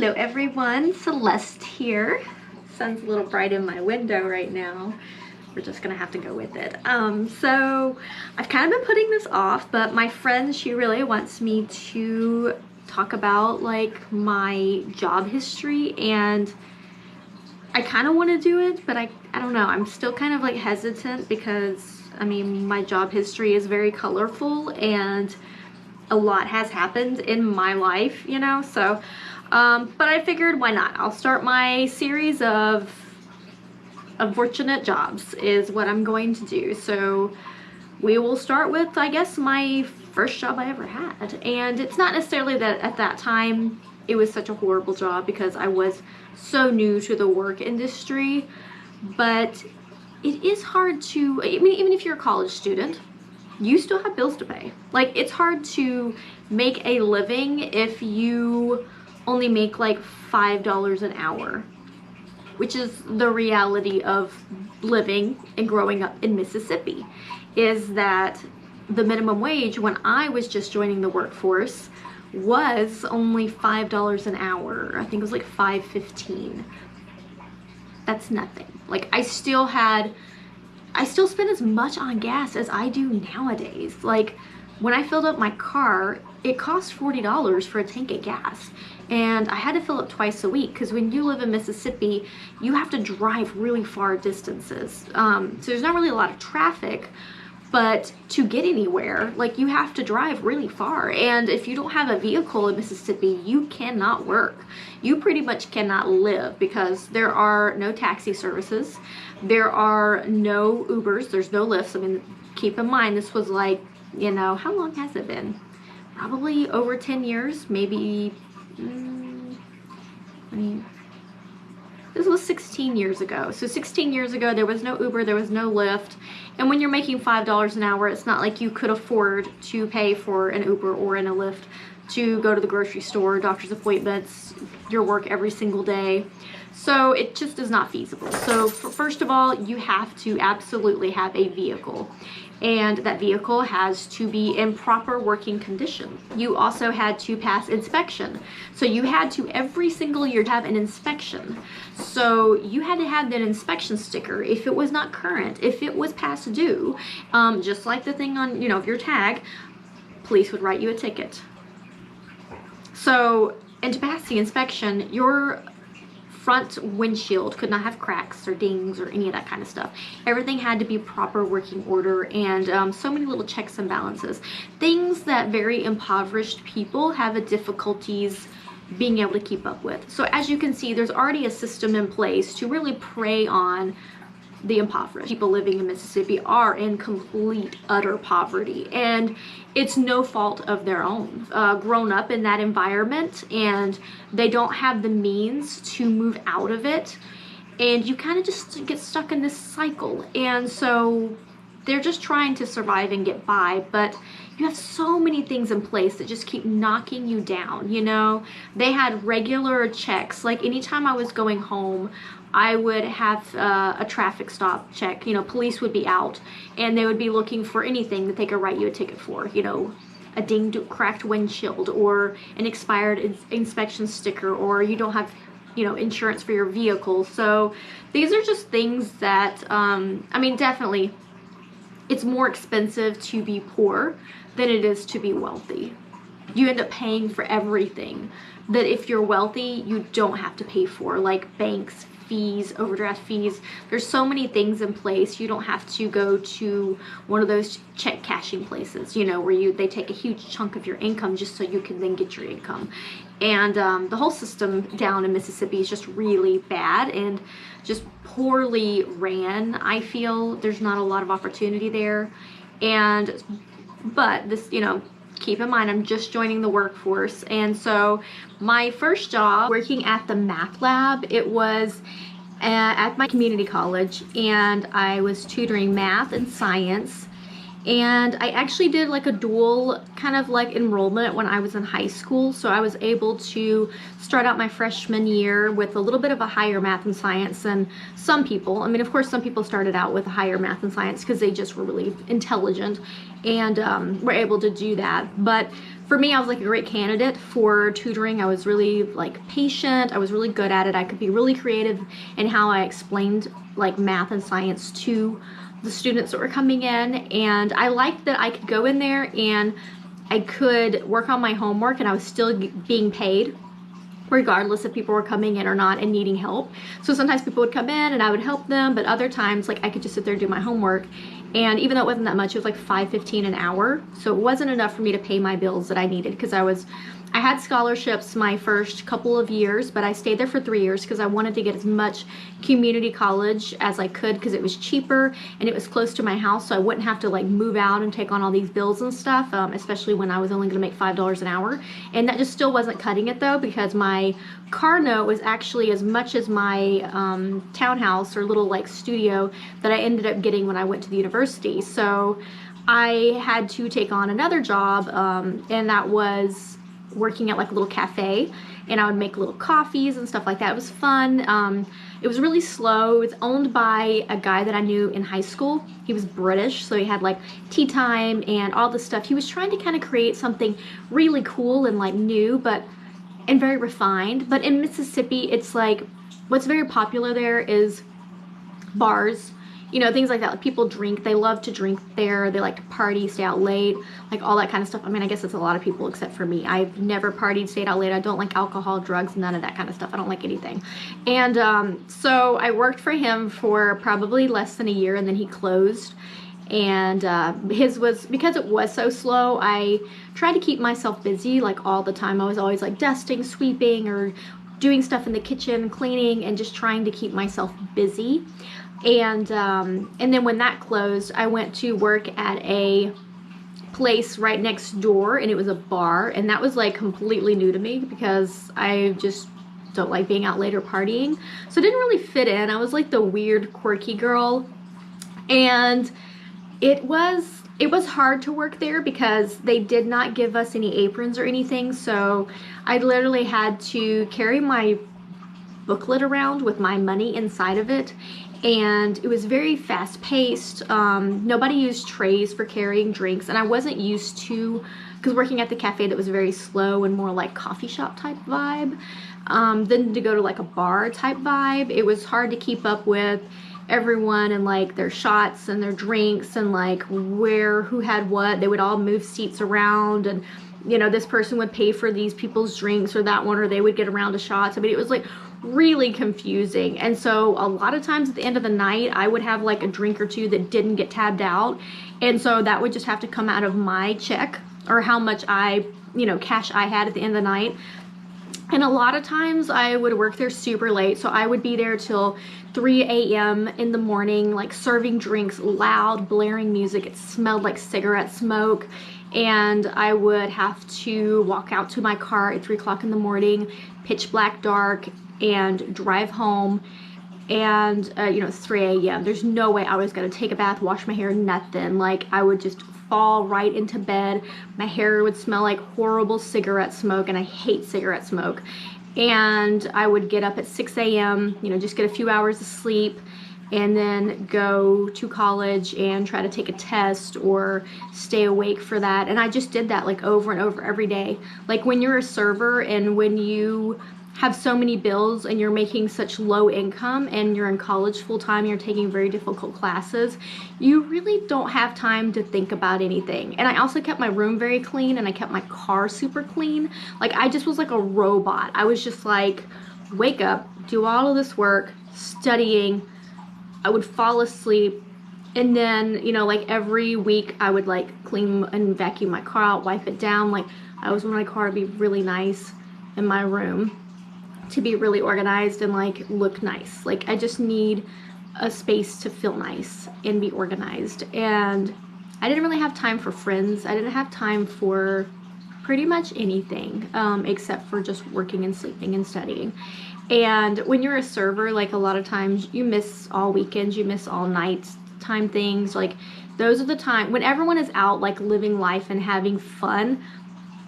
Hello everyone, Celeste here. Sun's a little bright in my window right now. We're just gonna have to go with it. So I've kind of been putting this off, but my friend, she really wants me to talk about like my job history, and I kind of want to do it, but I don't know. I'm still kind of like hesitant because I mean my job history is very colorful and a lot has happened in my life, you know, so but I figured why not. I'll start my series of unfortunate jobs is what I'm going to do. So we will start with, I guess, my first job I ever had. And it's not necessarily that at that time it was such a horrible job because I was so new to the work industry, but it is hard to, I mean, even if you're a college student, you still have bills to pay. Like, it's hard to make a living if you only make like $5 an hour, which is the reality of living and growing up in Mississippi, is that the minimum wage when I was just joining the workforce was only $5 an hour. I think it was like $5.15. That's nothing. Like, I still spend as much on gas as I do nowadays. Like, when I filled up my car, it cost $40 for a tank of gas. And I had to fill up twice a week because when you live in Mississippi, you have to drive really far distances. So there's not really a lot of traffic, but to get anywhere, like, you have to drive really far. And if you don't have a vehicle in Mississippi, you cannot work. You pretty much cannot live because there are no taxi services. There are no Ubers. There's no Lyfts. I mean, keep in mind, this was like, you know, how long has it been? Probably over 10 years, maybe, I mean, this was 16 years ago. So 16 years ago, there was no Uber, there was no Lyft. And when you're making $5 an hour, it's not like you could afford to pay for an Uber or in a Lyft to go to the grocery store, doctor's appointments, your work every single day. So it just is not feasible. So first of all, you have to absolutely have a vehicle. And that vehicle has to be in proper working condition. You also had to pass inspection. So you had to every single year have an inspection. So you had to have that inspection sticker if it was not current, if it was past due, just like the thing on, you know, your tag, police would write you a ticket. So, and to pass the inspection, your front windshield could not have cracks or dings or any of that kind of stuff. Everything had to be proper working order, and so many little checks and balances. Things that very impoverished people have a difficulties being able to keep up with. So as you can see, there's already a system in place to really prey on the impoverished. People living in Mississippi are in complete, utter poverty, and it's no fault of their own. Grown up in that environment, and they don't have the means to move out of it, and you kind of just get stuck in this cycle. And so they're just trying to survive and get by, but you have so many things in place that just keep knocking you down, you know? They had regular checks. Like, anytime I was going home, I would have a traffic stop check. You know, police would be out and they would be looking for anything that they could write you a ticket for. You know, a dinged, cracked windshield, or an expired inspection sticker, or you don't have, you know, insurance for your vehicle. So these are just things that, I mean, definitely it's more expensive to be poor than it is to be wealthy. You end up paying for everything that if you're wealthy, you don't have to pay for, like banks, fees, overdraft fees. There's so many things in place. You don't have to go to one of those check cashing places, you know, where they take a huge chunk of your income just so you can then get your income. And the whole system down in Mississippi is just really bad and just poorly ran. I feel there's not a lot of opportunity there. But this, you know, keep in mind, I'm just joining the workforce. And so my first job working at the math lab, it was at my community college, and I was tutoring math and science. And I actually did like a dual kind of like enrollment when I was in high school. So I was able to start out my freshman year with a little bit of a higher math and science than some people. I mean, of course, some people started out with a higher math and science because they just were really intelligent and were able to do that. But for me, I was like a great candidate for tutoring. I was really like patient. I was really good at it. I could be really creative in how I explained like math and science to the students that were coming in. And I liked that I could go in there and I could work on my homework and I was still being paid regardless if people were coming in or not and needing help. So sometimes people would come in and I would help them, but other times like I could just sit there and do my homework. And even though it wasn't that much, it was like $5.15 an hour. So it wasn't enough for me to pay my bills that I needed, because I had scholarships my first couple of years, but I stayed there for 3 years because I wanted to get as much community college as I could, because it was cheaper and it was close to my house, so I wouldn't have to like move out and take on all these bills and stuff, especially when I was only going to make $5 an hour. And that just still wasn't cutting it though, because my car note was actually as much as my townhouse or little like studio that I ended up getting when I went to the university. So I had to take on another job, and that was working at like a little cafe, and I would make little coffees and stuff like that. It was fun. It was really slow. It was owned by a guy that I knew in high school. He was British, so he had like tea time and all this stuff. He was trying to kind of create something really cool and like new, and very refined. But in Mississippi, it's like, what's very popular there is bars, you know, things like that. Like people drink, they love to drink there, they like to party, stay out late, like all that kind of stuff. I mean, I guess it's a lot of people except for me. I've never partied, stayed out late. I don't like alcohol, drugs, none of that kind of stuff. I don't like anything. And so I worked for him for probably less than a year, and then he closed. And his was, because it was so slow, I tried to keep myself busy like all the time. I was always like dusting, sweeping, or doing stuff in the kitchen, cleaning, and just trying to keep myself busy. And then when that closed, I went to work at a place right next door, and it was a bar, and that was like completely new to me because I just don't like being out late or partying. So it didn't really fit in. I was like the weird, quirky girl, and it was hard to work there because they did not give us any aprons or anything. So I literally had to carry my booklet around with my money inside of it, and it was very fast-paced. Nobody used trays for carrying drinks, and I wasn't used to, because working at the cafe that was very slow and more like coffee shop type vibe, then to go to like a bar type vibe, it was hard to keep up with everyone and like their shots and their drinks and like who had what. They would all move seats around, and you know, this person would pay for these people's drinks or that one, or they would get around to shots. I mean, it was like really confusing. And so a lot of times at the end of the night, I would have like a drink or two that didn't get tabbed out, and so that would just have to come out of my check or how much cash I had at the end of the night. And a lot of times I would work there super late, so I would be there till 3 a.m. in the morning, like serving drinks, loud blaring music. It smelled like cigarette smoke, and I would have to walk out to my car at 3 o'clock in the morning, pitch black dark, and drive home. And it's 3 a.m. There's no way I was gonna take a bath, wash my hair, nothing. Like, I would just fall right into bed. My hair would smell like horrible cigarette smoke, and I hate cigarette smoke. And I would get up at 6 a.m., just get a few hours of sleep, and then go to college and try to take a test or stay awake for that. And I just did that like over and over every day. Like, when you're a server and when you have so many bills and you're making such low income and you're in college full-time, you're taking very difficult classes, you really don't have time to think about anything. And I also kept my room very clean, and I kept my car super clean. Like, I just was like a robot. I was just like, wake up, do all of this work, studying. I would fall asleep, and then like every week I would like clean and vacuum my car out, wipe it down. Like, I always want my car to be really nice in my room, to be really organized and like look nice. Like, I just need a space to feel nice and be organized. And I didn't really have time for friends. I didn't have time for pretty much anything, except for just working and sleeping and studying. And when you're a server, like, a lot of times you miss all weekends, you miss all nights time things. Like, those are the time when everyone is out like living life and having fun,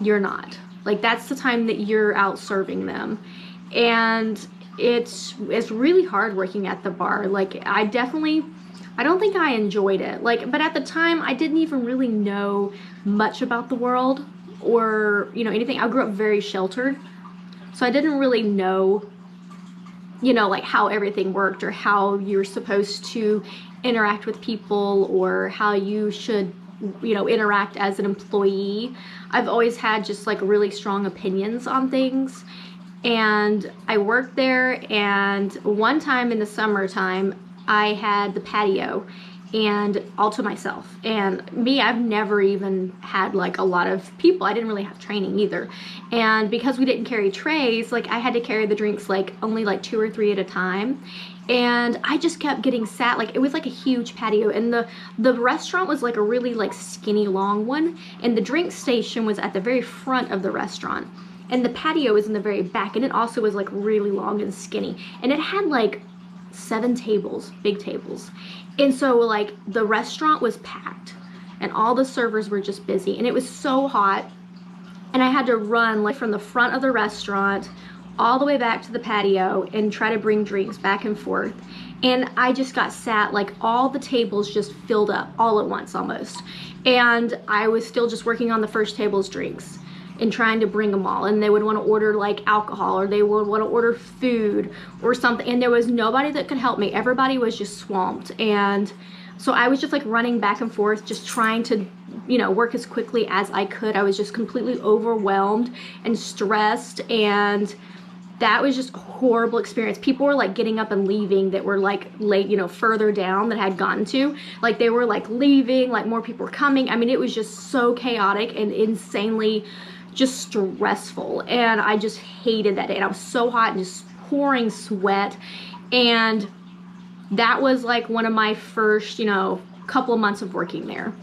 you're not. Like, that's the time that you're out serving them. And it's really hard working at the bar. Like, I don't think I enjoyed it. Like, but at the time I didn't even really know much about the world. or, you know, anything. I grew up very sheltered, so I didn't really know, you know, like how everything worked or how you're supposed to interact with people or how you should, you know, interact as an employee. I've always had just like really strong opinions on things. And I worked there, and one time in the summertime, I had the patio and all to myself. And me, I've never even had like a lot of people. I didn't really have training either. And because we didn't carry trays, like I had to carry the drinks like only like 2 or 3 at a time. And I just kept getting sat, like it was like a huge patio, and the restaurant was like a really like skinny long one, and the drink station was at the very front of the restaurant. And the patio was in the very back, and it also was like really long and skinny. And it had like 7 tables, big tables. And so like the restaurant was packed and all the servers were just busy, and it was so hot. And I had to run like from the front of the restaurant all the way back to the patio and try to bring drinks back and forth. And I just got sat, like all the tables just filled up all at once almost. And I was still just working on the first table's drinks and trying to bring them all, and they would want to order like alcohol, or they would want to order food or something, and there was nobody that could help me. Everybody was just swamped. And so I was just like running back and forth, just trying to, you know, work as quickly as I could. I was just completely overwhelmed and stressed, and that was just a horrible experience. People were like getting up and leaving that were like late, you know, further down that I had gotten to. Like they were like leaving, like more people were coming. I mean, it was just so chaotic and insanely just stressful, and I just hated that day. And I was so hot and just pouring sweat, and that was like one of my first, you know, couple of months of working there.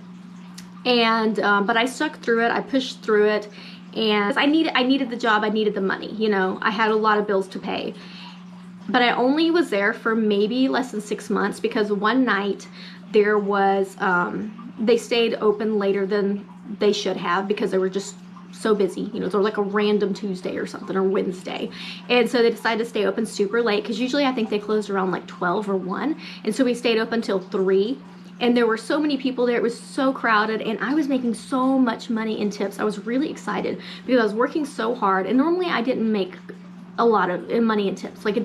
And but I stuck through it. I pushed through it, and I needed the job. I needed the money, you know. I had a lot of bills to pay. But I only was there for maybe less than 6 months, because one night there was they stayed open later than they should have because they were just so busy, you know. It was like a random Tuesday or something, or Wednesday, and so they decided to stay open super late, because usually I think they closed around like 12 or 1, and so we stayed open till 3, and there were so many people there. It was so crowded, and I was making so much money in tips. I was really excited because I was working so hard, and normally I didn't make a lot of money in tips. Like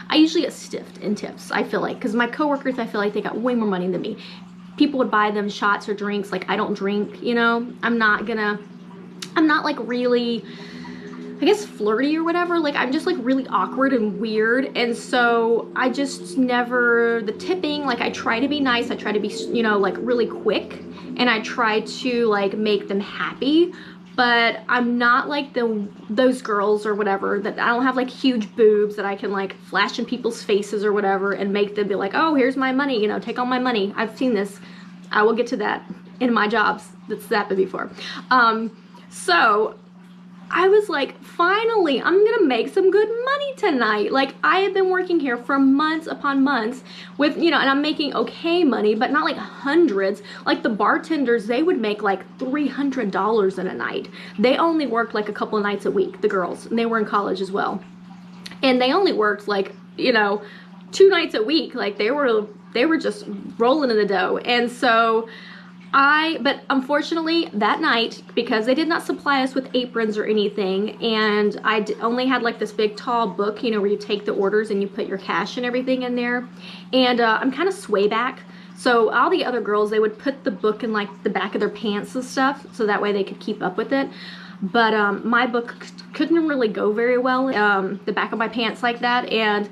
I usually get stiffed in tips, I feel like, because my coworkers, I feel like they got way more money than me. People would buy them shots or drinks. Like I don't drink, you know. I'm not like really, I guess, flirty or whatever. Like I'm just like really awkward and weird, and so I just never, the tipping, like I try to be nice, I try to be, you know, like really quick, and I try to like make them happy, but I'm not like those girls or whatever, that I don't have like huge boobs that I can like flash in people's faces or whatever and make them be like, oh, here's my money, you know, take all my money. I've seen this. I will get to that in my jobs. That's happened before. So I was like, finally, I'm gonna make some good money tonight. Like I have been working here for months upon months with, you know, and I'm making okay money, but not like hundreds. Like the bartenders, they would make like $300 in a night. They only worked like a couple of nights a week, the girls, and they were in college as well. And they only worked like, you know, 2 nights a week. Like they were just rolling in the dough. And so but unfortunately that night, because they did not supply us with aprons or anything, and I only had like this big tall book, you know, where you take the orders and you put your cash and everything in there, and I'm kind of sway back, so all the other girls, they would put the book in like the back of their pants and stuff, so that way they could keep up with it. But my book couldn't really go very well the back of my pants like that, and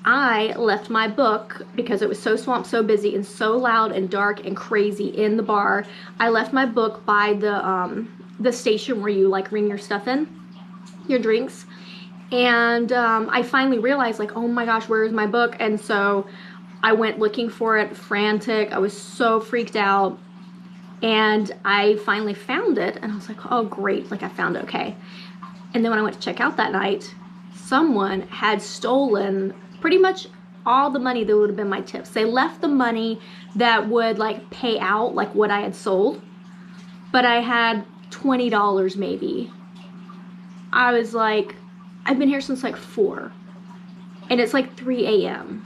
I left my book, because it was so swamped, so busy, and so loud and dark and crazy in the bar. I left my book by the station where you like ring your stuff in, your drinks. And I finally realized, like, oh my gosh, where is my book? And so I went looking for it, frantic. I was so freaked out. And I finally found it, and I was like, oh great, like I found it, okay. And then when I went to check out that night, someone had stolen pretty much all the money that would have been my tips. They left the money that would like pay out like what I had sold, but I had $20 maybe. I was like, I've been here since like 4, and it's like 3 a.m.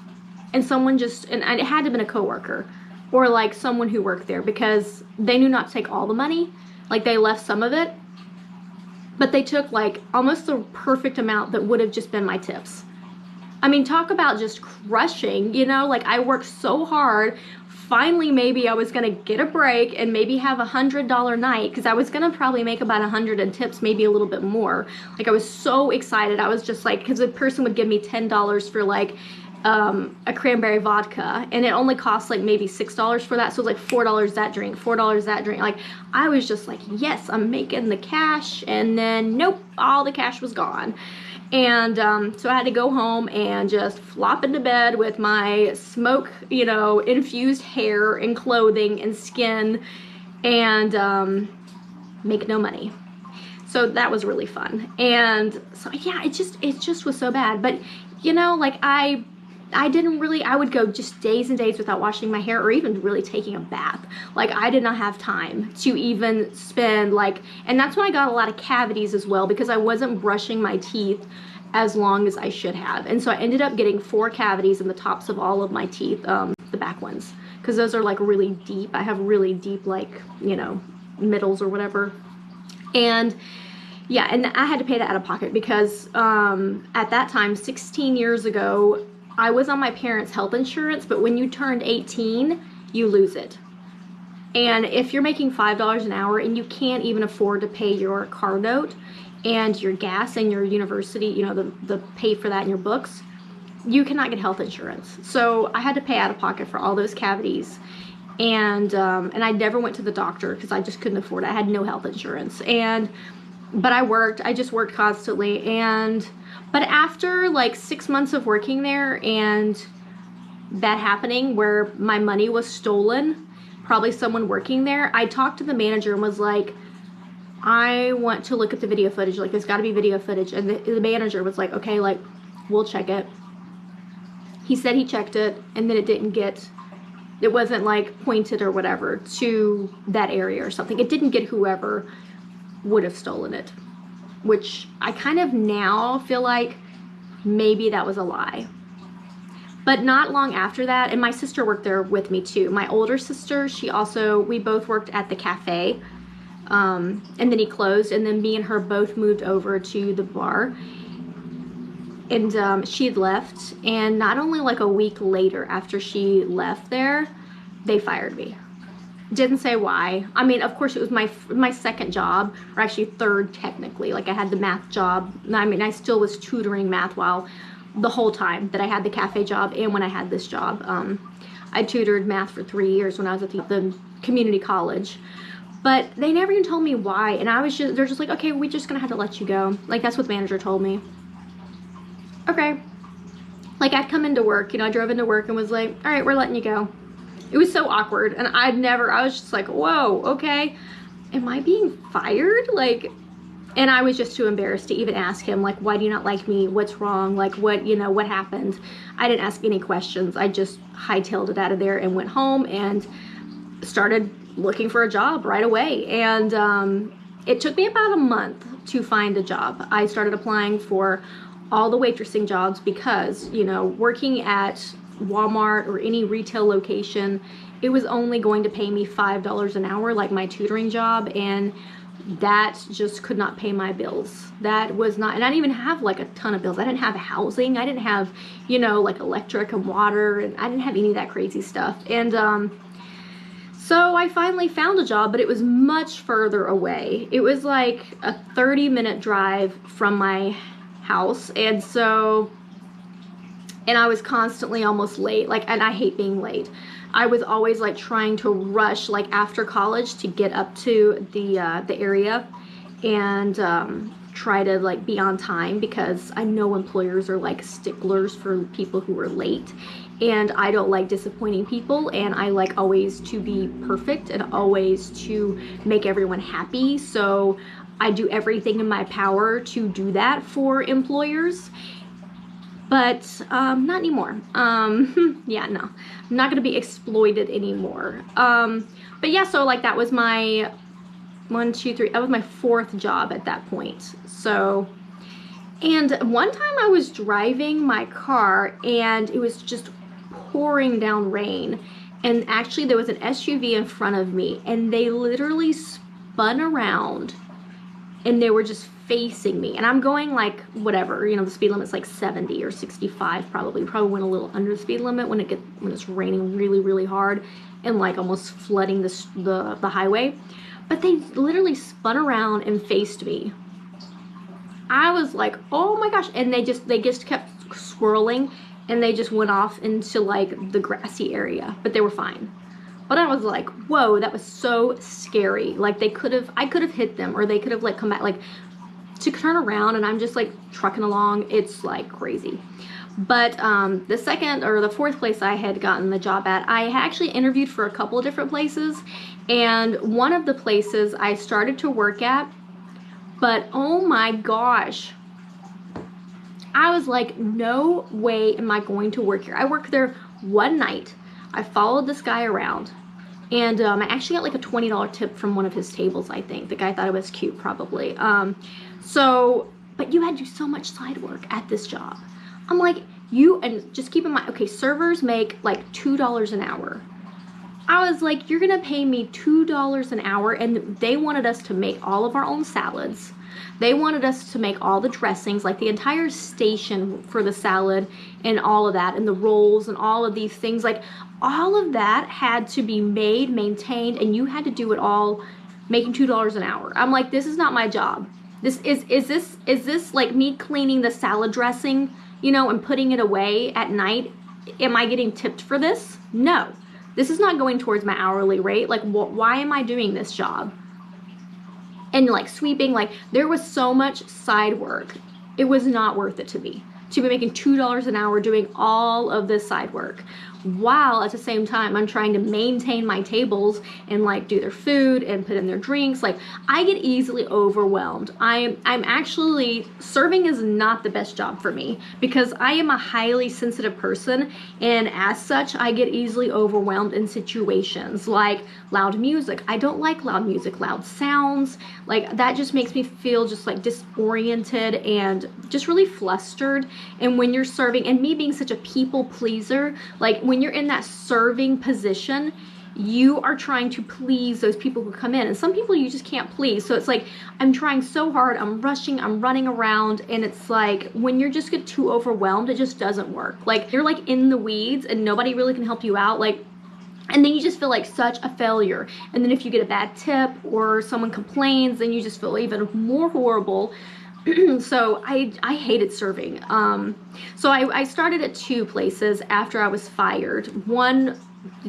and someone just, and it had to have been a coworker or like someone who worked there, because they knew not to take all the money. Like they left some of it, but they took like almost the perfect amount that would have just been my tips. I mean, talk about just crushing, you know, like I worked so hard. Finally, maybe I was gonna get a break and maybe have $100 night, because I was gonna probably make about 100 in tips, maybe a little bit more. Like I was so excited. I was just like, because the person would give me $10 for like a cranberry vodka, and it only cost like maybe $6 for that, so it was like $4 that drink, $4 that drink. Like I was just like, yes, I'm making the cash. And then nope, all the cash was gone. And so I had to go home and just flop into bed with my smoke, you know, infused hair and clothing and skin, and make no money. So that was really fun. And so yeah, it just was so bad. But you know, like I would go just days and days without washing my hair or even really taking a bath. Like I did not have time to even spend like, and that's when I got a lot of cavities as well, because I wasn't brushing my teeth as long as I should have. And so I ended up getting 4 cavities in the tops of all of my teeth, the back ones, because those are like really deep. I have really deep, like, you know, middles or whatever. And yeah, and I had to pay that out of pocket because at that time, 16 years ago, I was on my parents' health insurance, but when you turned 18, you lose it. And if you're making $5 an hour and you can't even afford to pay your car note and your gas and your university, you know, the pay for that in your books, you cannot get health insurance. So I had to pay out of pocket for all those cavities. And I never went to the doctor because I just couldn't afford it. I had no health insurance. But I just worked constantly. But after like 6 months of working there and that happening where my money was stolen, probably someone working there, I talked to the manager and was like, I want to look at the video footage. Like, there's got to be video footage. And the manager was like, okay, like, we'll check it. He said he checked it, and then it wasn't like pointed or whatever to that area or something. It didn't get whoever would have stolen it, which I kind of now feel like maybe that was a lie. But not long after that, and my sister worked there with me too. My older sister, we both worked at the cafe, and then he closed, and then me and her both moved over to the bar. And she had left, and not only like a week later after she left there, they fired me. Didn't say why. I mean, of course, it was my second job, or actually third technically. Like I had the math job. I mean, I still was tutoring math the whole time that I had the cafe job and when I had this job. I tutored math for 3 years when I was at the community college. But they never even told me why, and they're just like, okay, we're just gonna have to let you go. Like, that's what the manager told me. Okay. Like, I'd come into work, you know, I drove into work and was like, all right, we're letting you go. It was so awkward, and I was just like, whoa, okay, am I being fired? Like, and I was just too embarrassed to even ask him, like, why do you not like me? What's wrong? Like, what happened? I didn't ask any questions. I just hightailed it out of there and went home and started looking for a job right away. And it took me about a month to find a job. I started applying for all the waitressing jobs because, you know, working at Walmart or any retail location, it was only going to pay me $5 an hour like my tutoring job, and that just could not pay my bills. That was not, and I didn't even have like a ton of bills. I didn't have housing. I didn't have, you know, like electric and water, and I didn't have any of that crazy stuff. And so I finally found a job, but it was much further away. It was like a 30-minute drive from my house, and I was constantly almost late, like, and I hate being late. I was always like trying to rush like after college to get up to the area and try to like be on time, because I know employers are like sticklers for people who are late, and I don't like disappointing people, and I like always to be perfect and always to make everyone happy. So I do everything in my power to do that for employers. But not anymore. Yeah, no, I'm not gonna be exploited anymore. But yeah, so like that was my that was my 4th job at that point. So, and one time I was driving my car and it was just pouring down rain, and actually there was an SUV in front of me, and they literally spun around and they were just facing me, and I'm going like whatever, you know, the speed limit's like 70 or 65 probably went a little under the speed limit when it's raining really, really hard and like almost flooding the highway. But they literally spun around and faced me. I was like, oh my gosh. And they just kept swirling, and they just went off into like the grassy area, but they were fine. But I was like, whoa, that was so scary. Like I could have hit them, or they could have like come back, like to turn around, and I'm just like trucking along. It's like crazy. But the second or the fourth place I had gotten the job at, I actually interviewed for a couple of different places, and one of the places I started to work at, but oh my gosh, I was like, no way am I going to work here. I worked there one night. I followed this guy around, and I actually got like a $20 tip from one of his tables, I think. The guy thought it was cute, probably. But you had to do so much side work at this job. I'm like, and just keep in mind, okay, servers make like $2 an hour. I was like, you're gonna pay me $2 an hour, and they wanted us to make all of our own salads. They wanted us to make all the dressings, like the entire station for the salad and all of that, and the rolls and all of these things. Like all of that had to be made, maintained, and you had to do it all making $2 an hour. I'm like, this is not my job. Is this like me cleaning the salad dressing, you know, and putting it away at night? Am I getting tipped for this? No. This is not going towards my hourly rate. Like, why am I doing this job? And like sweeping, like there was so much side work. It was not worth it to be making $2 an hour doing all of this side work, while at the same time I'm trying to maintain my tables and like do their food and put in their drinks. Like I get easily overwhelmed. I'm actually, serving is not the best job for me because I am a highly sensitive person, and as such I get easily overwhelmed in situations like loud music. I don't like loud music, loud sounds. Like that just makes me feel just like disoriented and just really flustered. And when you're serving, and me being such a people pleaser, like when you're in that serving position, you are trying to please those people who come in, and some people you just can't please. So it's like I'm trying so hard, I'm rushing, I'm running around, and it's like when you're just get too overwhelmed, it just doesn't work. Like you're like in the weeds and nobody really can help you out, like, and then you just feel like such a failure. And then if you get a bad tip or someone complains, then you just feel even more horrible. So I hated serving. So I started at two places after I was fired. One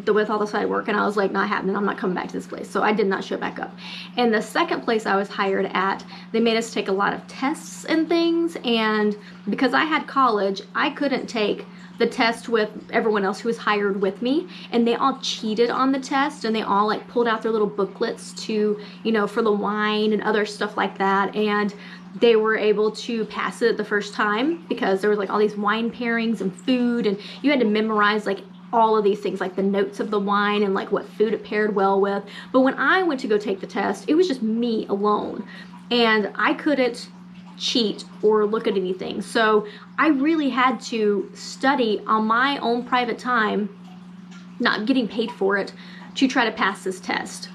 with all the side work, and I was like, not happening. I'm not coming back to this place. So I did not show back up. And the second place I was hired at, they made us take a lot of tests and things. And because I had college, I couldn't take the test with everyone else who was hired with me, and they all cheated on the test, and they all like pulled out their little booklets to, you know, for the wine and other stuff like that. And they were able to pass it the first time because there was like all these wine pairings and food, and you had to memorize like all of these things, like the notes of the wine and like what food it paired well with. But when I went to go take the test, it was just me alone, and I couldn't cheat or look at anything. So I really had to study on my own private time, not getting paid for it, to try to pass this test.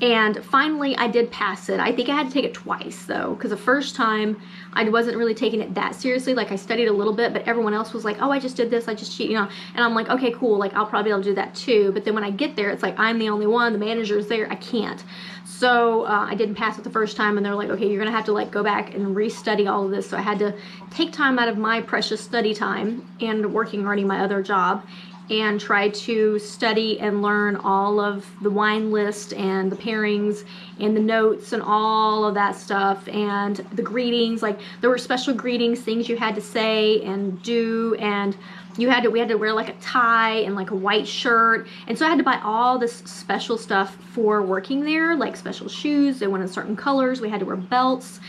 And finally I did pass it. I think I had to take it twice though, because the first time I wasn't really taking it that seriously. Like I studied a little bit, but everyone else was like, oh, I just did this, I just cheated, you know. And I'm like, okay, cool, like I'll probably be able to do that too. But then when I get there, it's like I'm the only one, the manager's there, I can't. So I didn't pass it the first time, and they're like, okay, you're gonna have to like go back and restudy all of this. So I had to take time out of my precious study time and working already my other job, and try to study and learn all of the wine list and the pairings and the notes and all of that stuff, and the greetings. Like there were special greetings, things you had to say and do, and we had to wear like a tie and like a white shirt. And so I had to buy all this special stuff for working there, like special shoes. They wanted certain colors. We had to wear belts,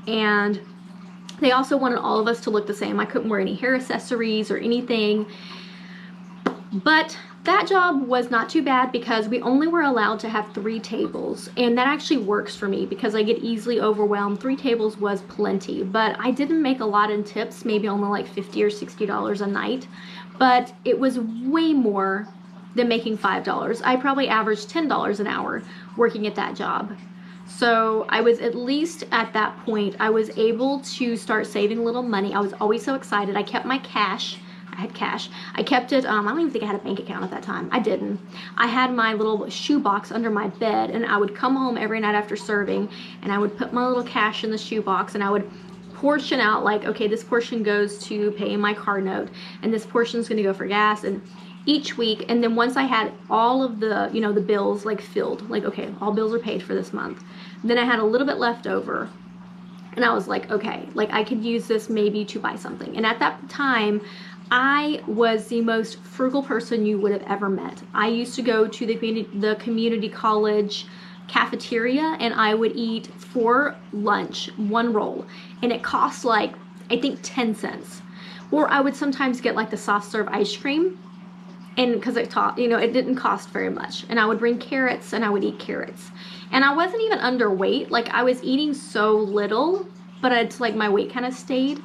and they also wanted all of us to look the same. I couldn't wear any hair accessories or anything. But that job was not too bad because we only were allowed to have 3 tables, and that actually works for me because I get easily overwhelmed. 3 tables was plenty, but I didn't make a lot in tips, maybe only like $50 or $60 a night, but it was way more than making $5. I probably averaged $10 an hour working at that job. So I was, at least at that point, I was able to start saving a little money. I was always so excited. I kept my cash. I had cash. I kept it, I don't even think I had a bank account at that time. I didn't. I had my little shoebox under my bed, and I would come home every night after serving, and I would put my little cash in the shoebox, and I would portion out, like, okay, this portion goes to paying my car note, and this portion is going to go for gas, and each week. And then once I had all of the, you know, the bills like filled, like, okay, all bills are paid for this month, then I had a little bit left over, and I was like, okay, like I could use this maybe to buy something. And at that time, I was the most frugal person you would have ever met. I used to go to the community college cafeteria, and I would eat for lunch 1 roll, and it cost like, I think 10 cents. Or I would sometimes get like the soft serve ice cream, and because it taught, you know, it didn't cost very much. And I would bring carrots, and I would eat carrots. And I wasn't even underweight. Like, I was eating so little, but it's like my weight kind of stayed.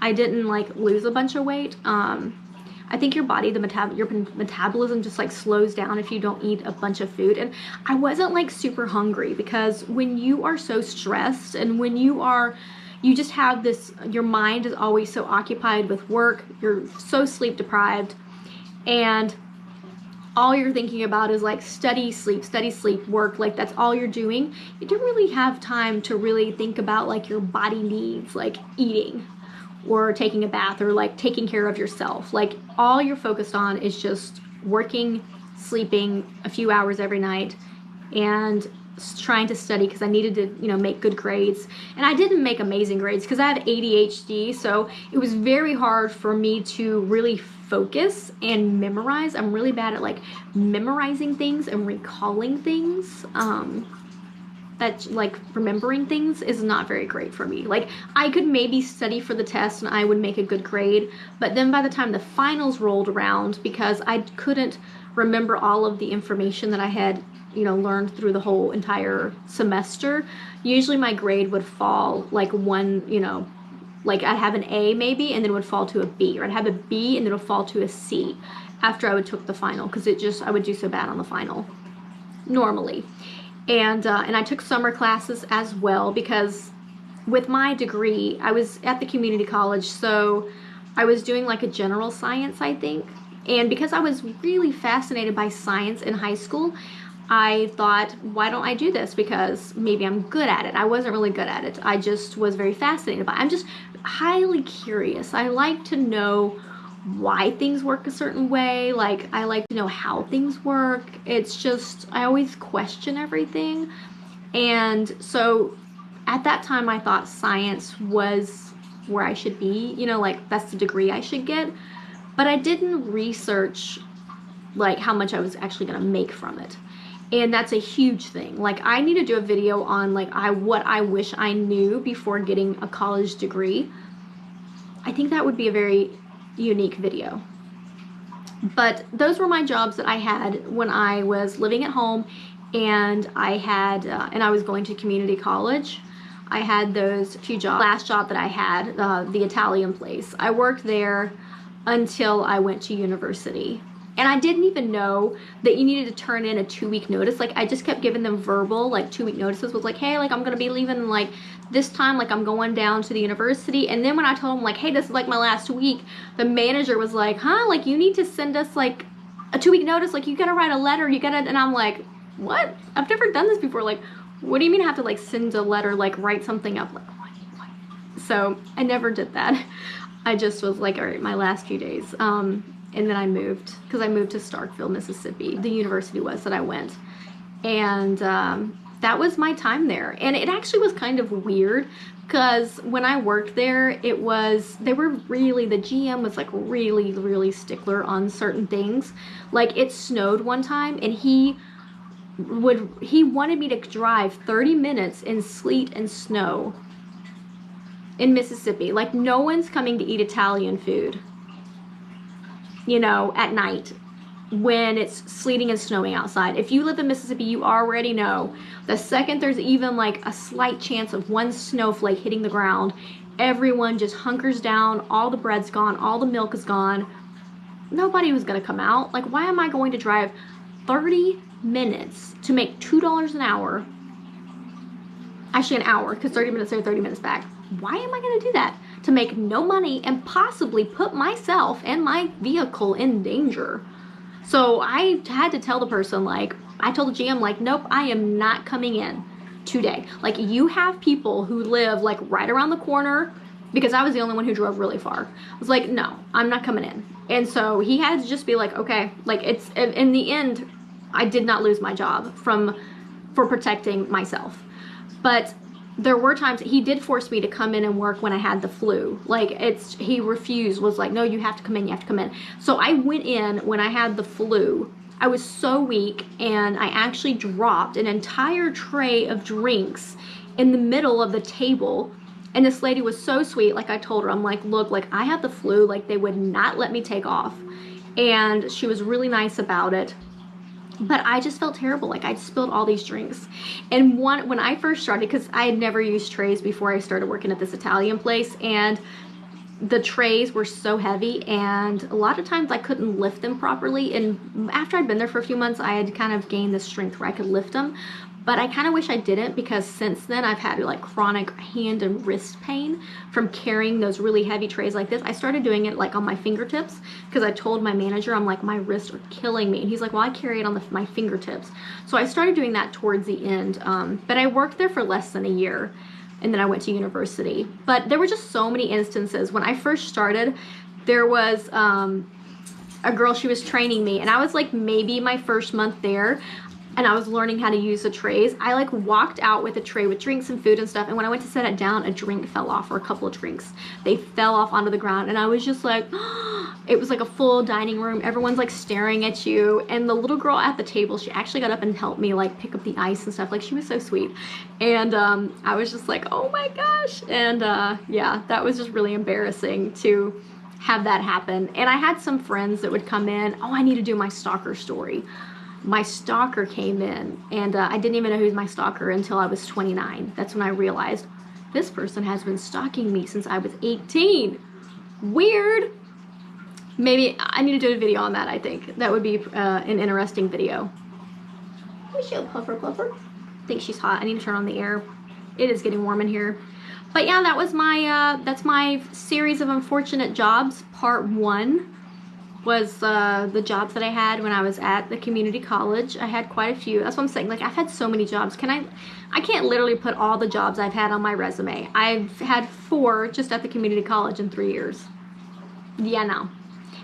I didn't like lose a bunch of weight. I think your body, your metabolism just like slows down if you don't eat a bunch of food. And I wasn't like super hungry, because when you are so stressed, and when you just have this, your mind is always so occupied with work, you're so sleep deprived, and all you're thinking about is like study, sleep, work, like that's all you're doing. You don't really have time to really think about like your body needs, like eating or taking a bath or like taking care of yourself. Like, all you're focused on is just working, sleeping a few hours every night, and trying to study, because I needed to, you know, make good grades. And I didn't make amazing grades because I have ADHD, so it was very hard for me to really focus and memorize. I'm really bad at like memorizing things and recalling things. That like remembering things is not very great for me. Like, I could maybe study for the test and I would make a good grade, but then by the time the finals rolled around, because I couldn't remember all of the information that I had, you know, learned through the whole entire semester, usually my grade would fall like one, you know, like I'd have an A maybe, and then it would fall to a B, or I'd have a B and then it would fall to a C after I would took the final, because I would do so bad on the final normally. And I took summer classes as well, because with my degree, I was at the community college, so I was doing like a general science, I think. And because I was really fascinated by science in high school, I thought, why don't I do this? Because maybe I'm good at it. I wasn't really good at it. I just was very fascinated by it. I'm just highly curious. I like to know why things work a certain way. Like, I like to know how things work. It's just, I always question everything. And so at that time, I thought science was where I should be, you know, like that's the degree I should get. But I didn't research like how much I was actually going to make from it. And that's a huge thing. Like, I need to do a video on like what I wish I knew before getting a college degree. I think that would be a very unique video. But those were my jobs that I had when I was living at home, and I had and I was going to community college. I had those few jobs. Last job that I had, the Italian place, I worked there until I went to university. And I didn't even know that you needed to turn in a 2-week notice. Like, I just kept giving them verbal, like 2-week notices. Was like, hey, like I'm gonna be leaving like this time, like I'm going down to the university. And then when I told them like, hey, this is like my last week, the manager was like, huh, like you need to send us like a 2-week notice. Like, you gotta write a letter, you gotta. And I'm like, what? I've never done this before. Like, what do you mean I have to like send a letter, like write something up? Like, what? So I never did that. I just was like, all right, my last few days. And then I moved, because I moved to Starkville, Mississippi. The university was that I went. And that was my time there. And it actually was kind of weird, because when I worked there, the GM was like really, really stickler on certain things. Like, it snowed one time, and he wanted me to drive 30 minutes in sleet and snow in Mississippi. Like, no one's coming to eat Italian food, you know, at night when it's sleeting and snowing outside. If you live in Mississippi, you already know the second there's even like a slight chance of one snowflake hitting the ground, everyone just hunkers down, all the bread's gone, all the milk is gone. Nobody was gonna come out. Like, why am I going to drive 30 minutes to make $2 an hour Actually an hour, because 30 minutes there, 30 minutes back. Why am I gonna do that? To make no money and possibly put myself and my vehicle in danger. So I had to tell the person, like, I told the GM, like, nope, I am not coming in today. Like, you have people who live like right around the corner, because I was the only one who drove really far. I was like, no, I'm not coming in. And so he had to just be like, okay, like, it's, in the end, I did not lose my job for protecting myself. But there were times he did force me to come in and work when I had the flu. Like, he refused, was like, no, you have to come in, you have to come in. So I went in when I had the flu. I was so weak, and I actually dropped an entire tray of drinks in the middle of the table. And this lady was so sweet. Like, I told her, I'm like, look, like, I have the flu. Like, they would not let me take off. And she was really nice about it. But I just felt terrible. Like, I spilled all these drinks. And when I first started, because I had never used trays before I started working at this Italian place, and the trays were so heavy, and a lot of times I couldn't lift them properly. And after I'd been there for a few months, I had kind of gained the strength where I could lift them. But I kind of wish I didn't, because since then I've had like chronic hand and wrist pain from carrying those really heavy trays like this. I started doing it like on my fingertips, because I told my manager, I'm like, my wrists are killing me. And he's like, well, I carry it on my fingertips. So I started doing that towards the end. But I worked there for less than a year, and then I went to university. But there were just so many instances. When I first started, there was a girl, she was training me, and I was like maybe my first month there, and I was learning how to use the trays. I like walked out with a tray with drinks and food and stuff, and when I went to set it down, a drink fell off, or a couple of drinks. They fell off onto the ground, and I was just like, it was like a full dining room. Everyone's like staring at you, and the little girl at the table, she actually got up and helped me like pick up the ice and stuff. Like, she was so sweet. And I was just like, oh my gosh. And yeah, that was just really embarrassing to have that happen. And I had some friends that would come in, oh, I need to do my stalker story. My stalker came in, and I didn't even know who was my stalker until I was 29. That's when I realized this person has been stalking me since I was 18. Weird. Maybe I need to do a video on that. I think that would be an interesting video. We show Puffer Puffer. I think she's hot. I need to turn on the air. It is getting warm in here. But yeah, that was my that's my series of unfortunate jobs. Part 1 was the jobs that I had when I was at the community college. I had quite a few. That's what I'm saying. Like, I've had so many jobs. I can't literally put all the jobs I've had on my resume. I've had 4 just at the community college in 3 years. Yeah, no.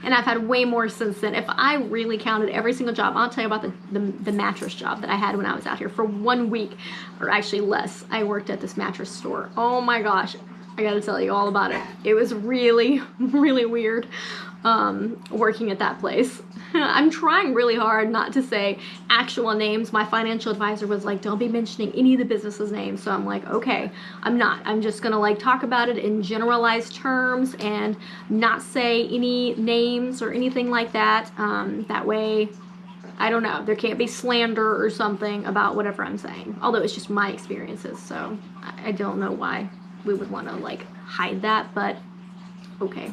And I've had way more since then. If I really counted every single job, I'll tell you about the mattress job that I had when I was out here for 1 week, or actually less. I worked at this mattress store. Oh my gosh, I gotta tell you all about it. It was really, really weird working at that place. I'm trying really hard not to say actual names. My financial advisor was like, don't be mentioning any of the businesses' names. So I'm like, okay, I'm not. I'm just gonna like talk about it in generalized terms and not say any names or anything like that. That way, I don't know, there can't be slander or something about whatever I'm saying. Although it's just my experiences, so I don't know why we would want to like hide that, but okay.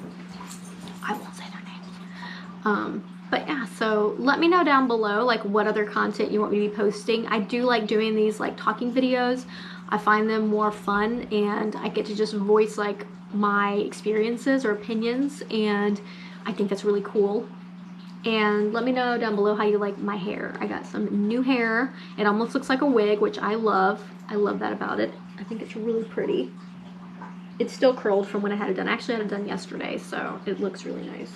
I won't say their names. But yeah, so let me know down below like what other content you want me to be posting. I do like doing these like talking videos. I find them more fun, and I get to just voice like my experiences or opinions, and I think that's really cool. And let me know down below how you like my hair. I got some new hair. It almost looks like a wig, which I love. I love that about it. I think it's really pretty. It's still curled from when I had it done. Actually, I had it done yesterday, so it looks really nice.